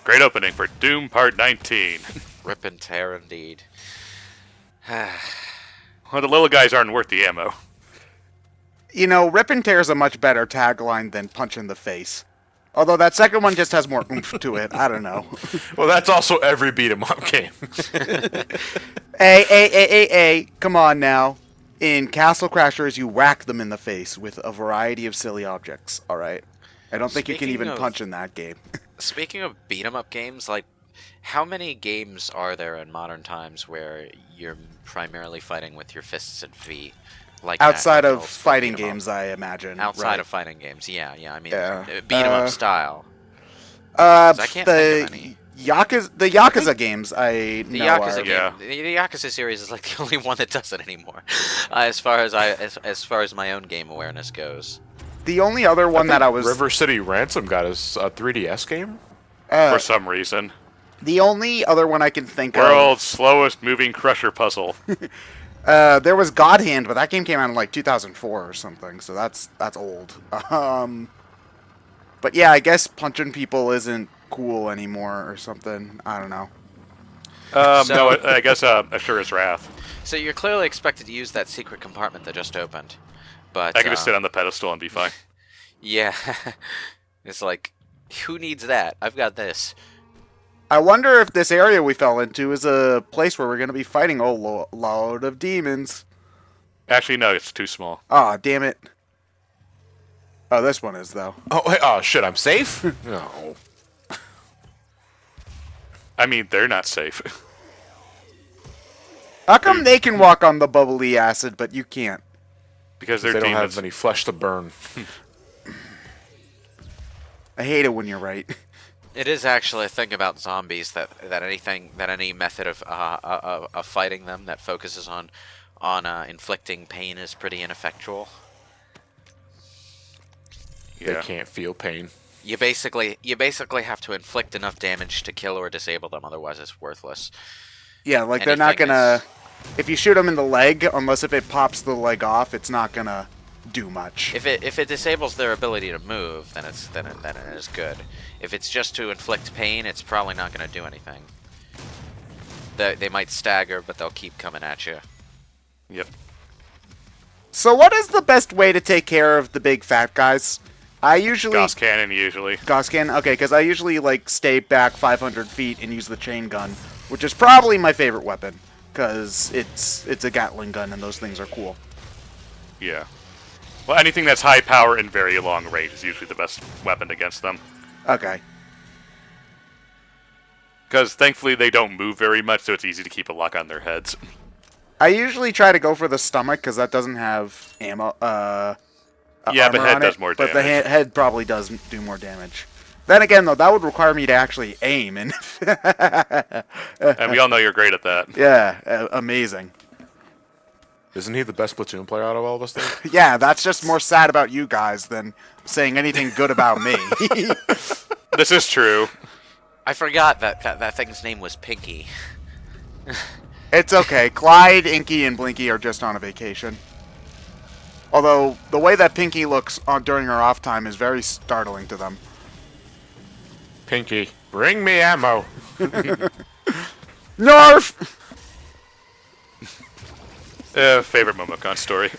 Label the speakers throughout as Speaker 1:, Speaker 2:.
Speaker 1: Great opening for Doom Part 19.
Speaker 2: Rip and tear indeed.
Speaker 1: Well, the little guys aren't worth the ammo.
Speaker 3: You know, rip and tear is a much better tagline than punch in the face. Although that second one just has more oomph to it. I don't know.
Speaker 4: Well, that's also every beat-em-up game.
Speaker 3: Hey, come on now. In Castle Crashers, you whack them in the face with a variety of silly objects, alright? I don't think you can even punch in that game.
Speaker 2: Speaking of beat-em-up games, like, how many games are there in modern times where you're primarily fighting with your fists and feet? Like
Speaker 3: outside of fighting games, I imagine.
Speaker 2: Outside of fighting games, yeah. I mean, beat-em-up style.
Speaker 3: I
Speaker 2: can't think of any.
Speaker 3: The Yakuza games, I know
Speaker 2: Yakuza
Speaker 3: are.
Speaker 2: game. The Yakuza series is like the only one that does it anymore, as far as my own game awareness goes.
Speaker 3: The only other one that I was...
Speaker 4: River City Ransom got us a 3DS game?
Speaker 1: For some reason.
Speaker 3: The only other one I can think
Speaker 1: World's slowest moving crusher puzzle.
Speaker 3: there was God Hand, but that game came out in like 2004 or something, so that's old. But yeah, I guess punching people isn't cool anymore or something. I don't know.
Speaker 1: No, I guess Ashura's Wrath.
Speaker 2: So you're clearly expected to use that secret compartment that just opened. But
Speaker 1: I can just sit on the pedestal and be fine.
Speaker 2: Yeah. It's like, who needs that? I've got this.
Speaker 3: I wonder if this area we fell into is a place where we're going to be fighting a load of demons.
Speaker 1: Actually, no, it's too small.
Speaker 3: Aw, damn it. Oh, this one is, though.
Speaker 4: Oh, wait, oh shit, I'm safe? No.
Speaker 1: I mean, they're not safe.
Speaker 3: How come they can walk on the bubbly acid, but you can't?
Speaker 1: Because they're
Speaker 4: they don't
Speaker 1: demons.
Speaker 4: have any flesh to burn.
Speaker 3: I hate it when you're right.
Speaker 2: It is actually a thing about zombies that any method of fighting them that focuses on inflicting pain is pretty ineffectual.
Speaker 1: Yeah.
Speaker 4: They can't feel pain.
Speaker 2: You basically have to inflict enough damage to kill or disable them, otherwise it's worthless.
Speaker 3: Yeah, like they're not gonna... If you shoot them in the leg, unless if it pops the leg off, it's not gonna do much.
Speaker 2: If it disables their ability to move, then it is good. If it's just to inflict pain, it's probably not gonna do anything. They might stagger, but they'll keep coming at you.
Speaker 1: Yep.
Speaker 3: So what is the best way to take care of the big fat guys? I usually...
Speaker 1: Gauss cannon, usually.
Speaker 3: Gauss cannon? Okay, because I usually, like, stay back 500 feet and use the chain gun, which is probably my favorite weapon, because it's a Gatling gun, and those things are cool.
Speaker 1: Yeah. Well, anything that's high power and very long range is usually the best weapon against them.
Speaker 3: Okay.
Speaker 1: Because, thankfully, they don't move very much, so it's easy to keep a lock on their heads.
Speaker 3: I usually try to go for the stomach, because that doesn't have ammo,
Speaker 1: yeah, but
Speaker 3: armor
Speaker 1: head
Speaker 3: on
Speaker 1: does
Speaker 3: it,
Speaker 1: more
Speaker 3: but the
Speaker 1: damage.
Speaker 3: head probably does do more damage. Then again, though, that would require me to actually aim, and...
Speaker 1: And we all know you're great at that.
Speaker 3: Yeah, amazing.
Speaker 4: Isn't he the best platoon player out of all of us, then?
Speaker 3: Yeah, that's just more sad about you guys than saying anything good about me.
Speaker 1: This is true.
Speaker 2: I forgot that thing's name was Pinky.
Speaker 3: It's okay. Clyde, Inky, and Blinky are just on a vacation. Although, the way that Pinky looks during her off time is very startling to them.
Speaker 4: Pinky, bring me ammo.
Speaker 3: Nerf!
Speaker 1: Favorite Momocon story.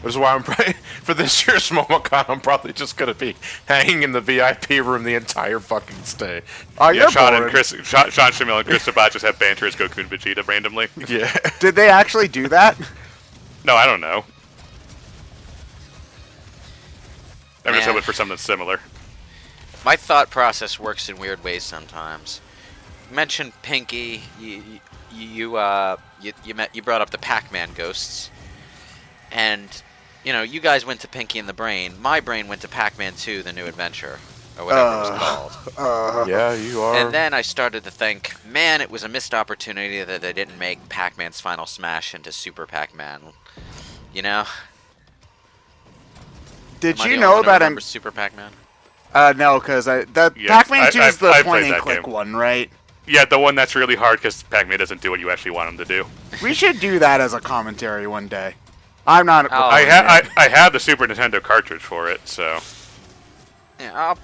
Speaker 4: Which is why I'm probably, for this year's MomoCon, I'm probably just going to be hanging in the VIP room the entire fucking stay.
Speaker 3: Oh,
Speaker 1: Yeah,
Speaker 3: you're
Speaker 1: Sean
Speaker 3: bored.
Speaker 1: and Chris, Sean Shamil and Chris Sabat just have banter as Goku and Vegeta randomly.
Speaker 4: Yeah.
Speaker 3: Did they actually do that?
Speaker 1: No, I don't know. I'm just
Speaker 2: Man.
Speaker 1: hoping for something similar.
Speaker 2: My thought process works in weird ways sometimes. You mentioned Pinky. You brought up the Pac-Man ghosts, and you know you guys went to Pinky and the Brain. My brain went to Pac-Man 2: The New Adventure, or whatever it was called.
Speaker 4: Yeah, you are.
Speaker 2: And then I started to think, man, it was a missed opportunity that they didn't make Pac-Man's Final Smash into Super Pac-Man. You know?
Speaker 3: Did
Speaker 2: Am I
Speaker 3: you
Speaker 2: the
Speaker 3: know
Speaker 2: only one who
Speaker 3: that
Speaker 2: remembers Super Pac-Man?
Speaker 3: No, because
Speaker 1: Yes,
Speaker 3: Pac-Man 2 is the
Speaker 1: I've played
Speaker 3: point-and-click
Speaker 1: that game.
Speaker 3: one, right?
Speaker 1: Yeah, the one that's really hard because Pac-Man doesn't do what you actually want him to do.
Speaker 3: We should do that as a commentary one day. I'm not...
Speaker 2: Oh,
Speaker 1: I have the Super Nintendo cartridge for it, so...
Speaker 2: Yeah,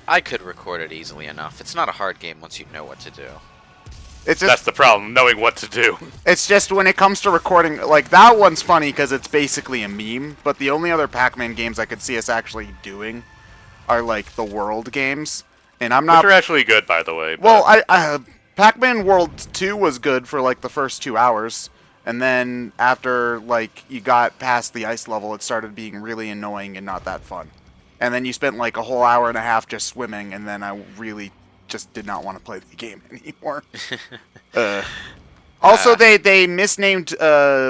Speaker 2: I could record it easily enough. It's not a hard game once you know what to do.
Speaker 3: It's
Speaker 1: That's
Speaker 3: just,
Speaker 1: the problem, knowing what to do.
Speaker 3: it's just when it comes to recording, like, that one's funny because it's basically a meme, but the only other Pac-Man games I could see us actually doing are, like, the World games. And I'm
Speaker 1: Which
Speaker 3: not...
Speaker 1: are actually good, by the way.
Speaker 3: Well,
Speaker 1: but-
Speaker 3: Pac-Man World 2 was good for, like, the first 2 hours. And then after, like, you got past the ice level, it started being really annoying and not that fun. And then you spent, like, a whole hour and a half just swimming, and then I really just did not want to play the game anymore. Also, they misnamed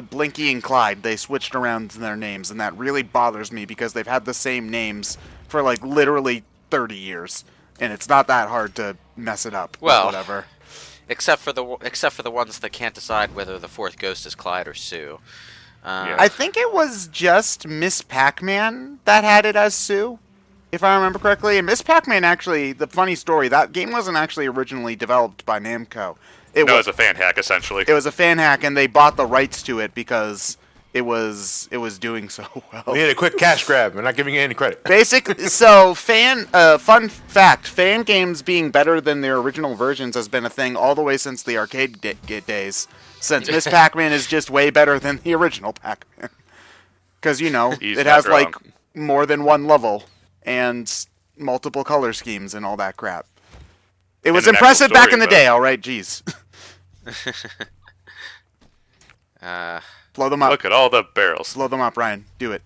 Speaker 3: Blinky and Clyde. They switched around their names, and that really bothers me because they've had the same names for, like, literally 30 years. And it's not that hard to mess it up.
Speaker 2: Well,
Speaker 3: whatever.
Speaker 2: Except for the ones that can't decide whether the fourth ghost is Clyde or Sue.
Speaker 1: Yeah.
Speaker 3: I think it was just Miss Pac-Man that had it as Sue, if I remember correctly. And Miss Pac-Man, actually, the funny story, that game wasn't actually originally developed by Namco.
Speaker 1: No, it was a fan hack, essentially.
Speaker 3: It was a fan hack, and they bought the rights to it because it was doing so well.
Speaker 4: We need a quick cash grab. We're not giving you any credit.
Speaker 3: So fun fact, fan games being better than their original versions has been a thing all the way since the arcade days. Since Miss Pac-Man is just way better than the original Pac-Man. Because, you know,
Speaker 1: He's
Speaker 3: it
Speaker 1: not
Speaker 3: has,
Speaker 1: wrong.
Speaker 3: like, more than one level and multiple color schemes and all that crap. It was
Speaker 1: an actual
Speaker 3: impressive back
Speaker 1: story
Speaker 3: in the
Speaker 1: about
Speaker 3: day,
Speaker 1: it.
Speaker 3: alright, jeez. Blow them up.
Speaker 1: Look at all the barrels.
Speaker 3: Blow them up, Ryan. Do it.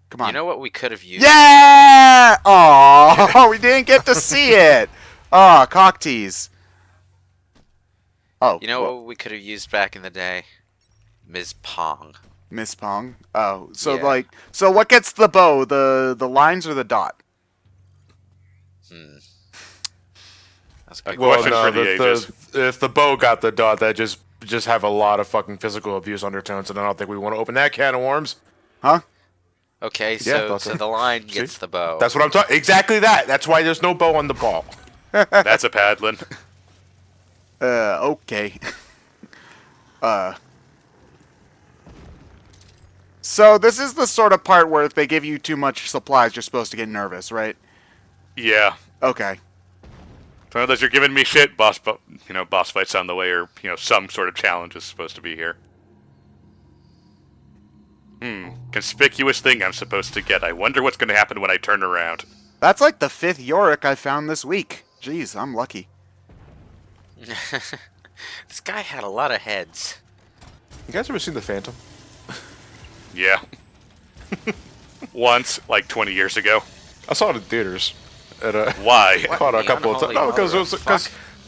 Speaker 3: Come on.
Speaker 2: You know what we could have used?
Speaker 3: Yeah! Oh, we didn't get to see it. Oh, cock tease. Oh,
Speaker 2: You know
Speaker 3: well,
Speaker 2: what we could have used back in the day? Ms. Pong.
Speaker 3: Miss Pong. Oh, so
Speaker 2: Yeah.
Speaker 3: so what gets the bow? The lines or the dot?
Speaker 2: That's a good
Speaker 1: Well,
Speaker 2: question.
Speaker 1: Question for the ages.
Speaker 4: if the bow got the dot, that just have a lot of fucking physical abuse undertones, and I don't think we want to open that can of worms.
Speaker 3: Huh?
Speaker 2: Okay,
Speaker 4: Yeah,
Speaker 2: so
Speaker 4: thought
Speaker 2: the line gets the bow.
Speaker 4: That's what I'm talking. Exactly that. That's why there's no bow on the ball.
Speaker 1: That's a paddling.
Speaker 3: Okay. So this is the sort of part where if they give you too much supplies, you're supposed to get nervous, right?
Speaker 1: Yeah.
Speaker 3: Okay.
Speaker 1: So unless you're giving me shit, boss fights on the way, or some sort of challenge is supposed to be here. Conspicuous thing I'm supposed to get. I wonder what's going to happen when I turn around.
Speaker 3: That's like the 5th Yorick I found this week. Jeez, I'm lucky.
Speaker 2: This guy had a lot of heads.
Speaker 4: You guys ever seen The Phantom?
Speaker 1: Yeah. Once, like 20 years ago.
Speaker 4: I saw it in theaters.
Speaker 1: Why?
Speaker 4: Caught it a
Speaker 2: The
Speaker 4: couple of times.
Speaker 2: unholy
Speaker 4: No, because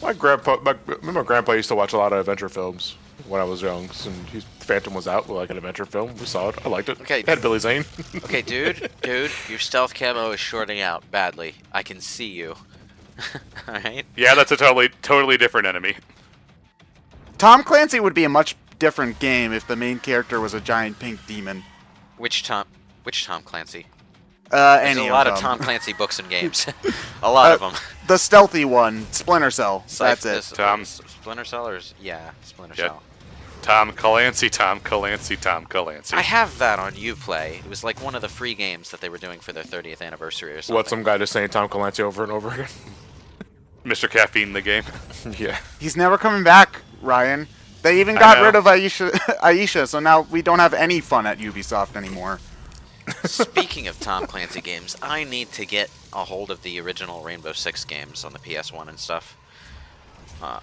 Speaker 2: mother of
Speaker 4: my grandpa used to watch a lot of adventure films when I was young, and Phantom was out, like an adventure film. We saw it. I liked it.
Speaker 2: Okay.
Speaker 4: It had Billy Zane.
Speaker 2: Okay, dude, your stealth camo is shorting out badly. I can see you. Alright?
Speaker 1: Yeah, that's a totally different enemy.
Speaker 3: Tom Clancy would be a much different game if the main character was a giant pink demon.
Speaker 2: Which Tom Clancy? There's
Speaker 3: Any
Speaker 2: a lot
Speaker 3: of
Speaker 2: of
Speaker 3: them.
Speaker 2: Tom Clancy books and games. A lot of them.
Speaker 3: The stealthy one, Splinter Cell. That's it.
Speaker 1: Tom.
Speaker 2: Splinter Cell or yeah, Splinter
Speaker 1: Yeah.
Speaker 2: Cell.
Speaker 1: Tom Clancy, Tom Clancy, Tom Clancy.
Speaker 2: I have that on Uplay. It was like one of the free games that they were doing for their 30th anniversary or something.
Speaker 4: What, some guy just saying Tom Clancy over and over again?
Speaker 1: Mr. Caffeine, the game.
Speaker 4: Yeah.
Speaker 3: He's never coming back, Ryan. They even
Speaker 1: I
Speaker 3: got
Speaker 1: know.
Speaker 3: rid of Aisha, so now we don't have any fun at Ubisoft anymore.
Speaker 2: Speaking of Tom Clancy games, I need to get a hold of the original Rainbow Six games on the PS1 and stuff.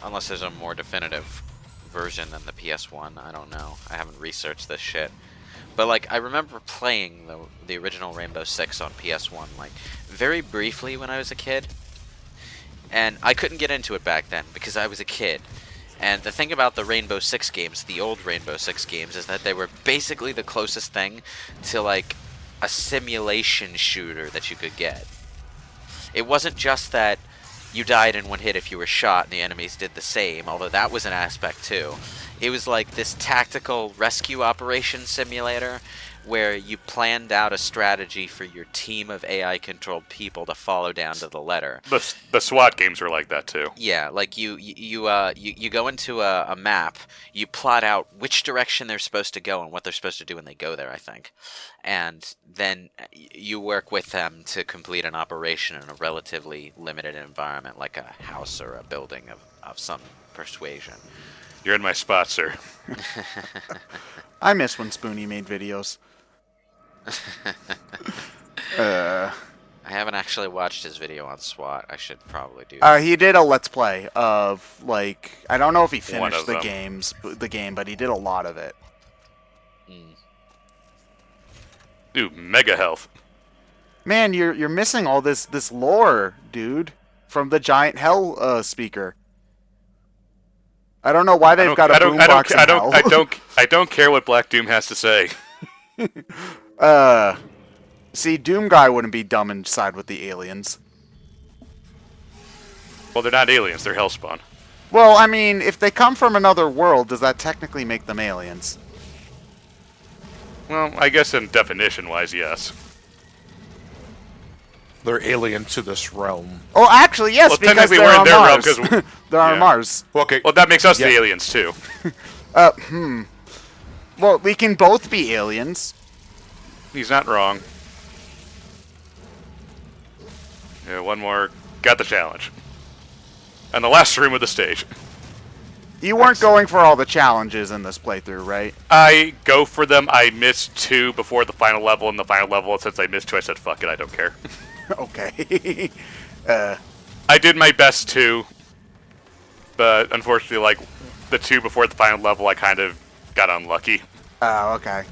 Speaker 2: Unless there's a more definitive version than the PS1, I don't know. I haven't researched this shit. But like, I remember playing the original Rainbow Six on PS1, like very briefly when I was a kid, and I couldn't get into it back then because I was a kid. And the thing about the Rainbow Six games, the old Rainbow Six games, is that they were basically the closest thing to like a simulation shooter that you could get. It wasn't just that you died in one hit if you were shot and the enemies did the same, although that was an aspect too. It was like this tactical rescue operation simulator where you planned out a strategy for your team of AI-controlled people to follow down to the letter.
Speaker 1: The SWAT games are like that too.
Speaker 2: Yeah, like you go into a map, you plot out which direction they're supposed to go and what they're supposed to do when they go there, I think. And then you work with them to complete an operation in a relatively limited environment, like a house or a building of some persuasion.
Speaker 1: You're in my spot, sir.
Speaker 3: I miss when Spoonie made videos.
Speaker 2: I haven't actually watched his video on SWAT. I should probably do that.
Speaker 3: He did a Let's Play of, like, I don't know if he
Speaker 1: One
Speaker 3: finished
Speaker 1: of
Speaker 3: the
Speaker 1: them.
Speaker 3: game, but he did a lot of it.
Speaker 1: Ooh, mega health.
Speaker 3: Man, you're missing all this lore, dude, from the giant hell speaker. I don't know why they've got a boombox in hell.
Speaker 1: I don't care what Black Doom has to say.
Speaker 3: See, Doom Guy wouldn't be dumb and side with the aliens.
Speaker 1: Well, they're not aliens, they're hellspawn.
Speaker 3: Well, I mean, if they come from another world, does that technically make them aliens?
Speaker 1: Well, I guess in definition-wise, yes.
Speaker 4: They're alien to this realm.
Speaker 3: Oh, actually, yes,
Speaker 1: Well,
Speaker 3: because
Speaker 1: technically
Speaker 3: they're
Speaker 1: we're in
Speaker 3: on
Speaker 1: their realm
Speaker 3: Mars.
Speaker 1: 'cause
Speaker 3: They're on
Speaker 1: yeah.
Speaker 3: Mars.
Speaker 4: Okay.
Speaker 1: Well, that makes us
Speaker 4: Yeah.
Speaker 1: the aliens, too.
Speaker 3: Well, we can both be aliens.
Speaker 1: He's not wrong. Yeah, one more. Got the challenge. And the last room of the stage.
Speaker 3: You weren't going for all the challenges in this playthrough, right?
Speaker 1: I go for them. I missed 2 before the final level, and the final level, since I missed 2, I said, fuck it, I don't care.
Speaker 3: Okay.
Speaker 1: I did my best 2, but unfortunately, like, the 2 before the final level, I kind of got unlucky.
Speaker 3: Oh, okay.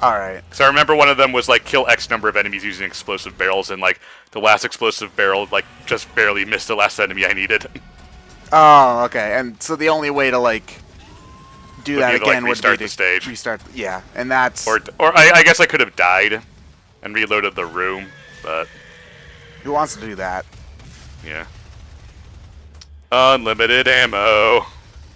Speaker 3: Alright.
Speaker 1: So I remember one of them was, like, kill X number of enemies using explosive barrels, and, like, the last explosive barrel, like, just barely missed the last enemy I needed.
Speaker 3: Oh, okay. And so the only way to, like, do
Speaker 1: Would
Speaker 3: that
Speaker 1: be to, like,
Speaker 3: again would be
Speaker 1: restart
Speaker 3: to
Speaker 1: the stage.
Speaker 3: restart. Yeah, and that's...
Speaker 1: Or I guess I could have died and reloaded the room, but,
Speaker 3: Who wants to do that?
Speaker 1: yeah. Unlimited ammo.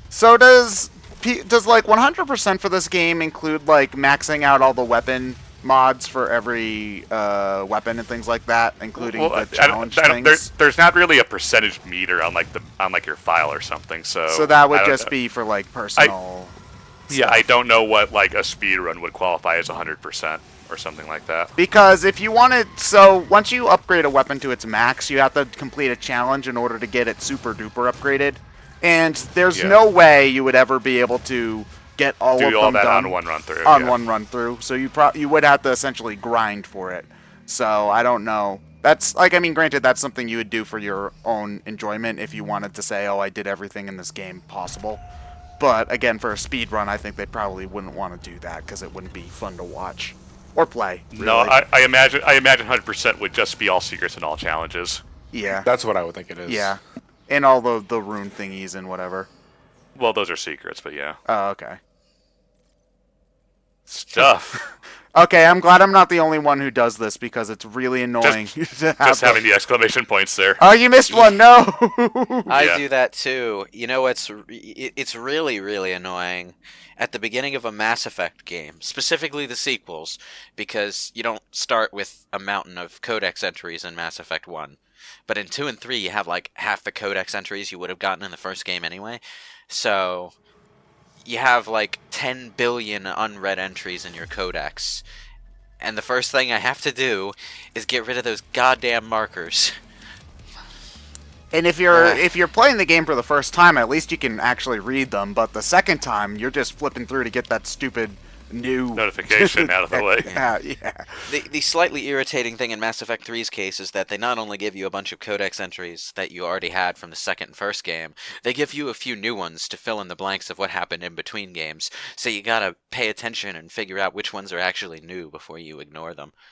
Speaker 3: So does like 100% for this game include like maxing out all the weapon mods for every weapon and things like that, including the challenge things?
Speaker 1: There's not really a percentage meter on like your file or something, so.
Speaker 3: So that would
Speaker 1: I don't
Speaker 3: just
Speaker 1: know.
Speaker 3: be for like personal.
Speaker 1: Yeah, I don't know what like a speed run would qualify as 100% or something like that.
Speaker 3: Because if you wanted, so once you upgrade a weapon to its max, you have to complete a challenge in order to get it super duper upgraded. And there's no way you would ever be able to get all of
Speaker 1: Do all
Speaker 3: them
Speaker 1: that
Speaker 3: done
Speaker 1: on one run through.
Speaker 3: on
Speaker 1: yeah.
Speaker 3: one run through. So you would have to essentially grind for it. So I don't know. That's like, I mean, granted, that's something you would do for your own enjoyment if you wanted to say, oh, I did everything in this game possible. But again, for a speed run, I think they probably wouldn't want to do that because it wouldn't be fun to watch or play. Really.
Speaker 1: No, I imagine 100% would just be all secrets and all challenges.
Speaker 3: Yeah.
Speaker 4: That's what I would think it is.
Speaker 3: Yeah. And all the rune thingies and whatever.
Speaker 1: Well, those are secrets, but yeah.
Speaker 3: Oh, okay.
Speaker 1: Stuff.
Speaker 3: Okay, I'm glad I'm not the only one who does this because it's really annoying. to have
Speaker 1: Just having the exclamation points there.
Speaker 3: Oh, you missed one. No.
Speaker 2: I
Speaker 1: Yeah.
Speaker 2: do that too. You know what's it's really really annoying at the beginning of a Mass Effect game, specifically the sequels, because you don't start with a mountain of codex entries in Mass Effect 1. But in 2 and 3 you have like half the codex entries you would have gotten in the first game anyway. So you have like 10 billion unread entries in your codex. And the first thing I have to do is get rid of those goddamn markers.
Speaker 3: And if you're playing the game for the first time, at least you can actually read them. But the second time, you're just flipping through to get that stupid new
Speaker 1: Notification out of the way.
Speaker 3: Yeah.
Speaker 2: The slightly irritating thing in Mass Effect 3's case is that they not only give you a bunch of codex entries that you already had from the second and first game, they give you a few new ones to fill in the blanks of what happened in between games, so you gotta pay attention and figure out which ones are actually new before you ignore them.